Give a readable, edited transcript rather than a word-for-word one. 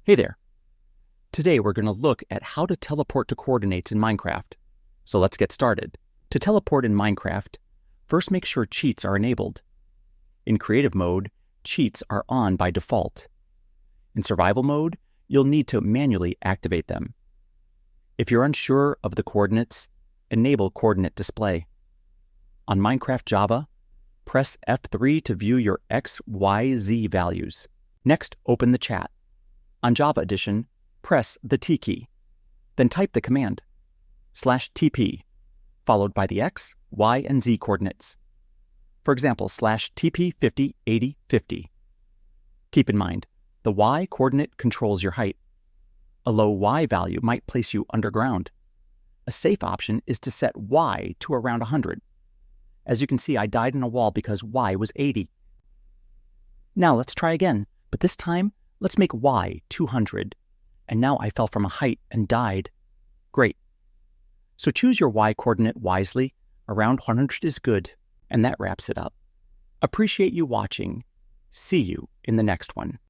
Hey there. Today we're going to look at how to teleport to coordinates in Minecraft. So let's get started. To teleport in Minecraft, first make sure cheats are enabled. In creative mode, cheats are on by default. In survival mode, you'll need to manually activate them. If you're unsure of the coordinates, enable coordinate display. On Minecraft Java, press F3 to view your X, Y, Z values. Next, open the chat. On Java Edition, press the T key. Then type the command /TP, followed by the X, Y, and Z coordinates. For example, /TP 50 80 50. Keep in mind, the Y coordinate controls your height. A low Y value might place you underground. A safe option is to set Y to around 100. As you can see, I died in a wall because Y was 80. Now let's try again, but this time, let's make Y 200. And now I fell from a height and died. Great. So choose your Y coordinate wisely. Around 100 is good. And that wraps it up. Appreciate you watching. See you in the next one.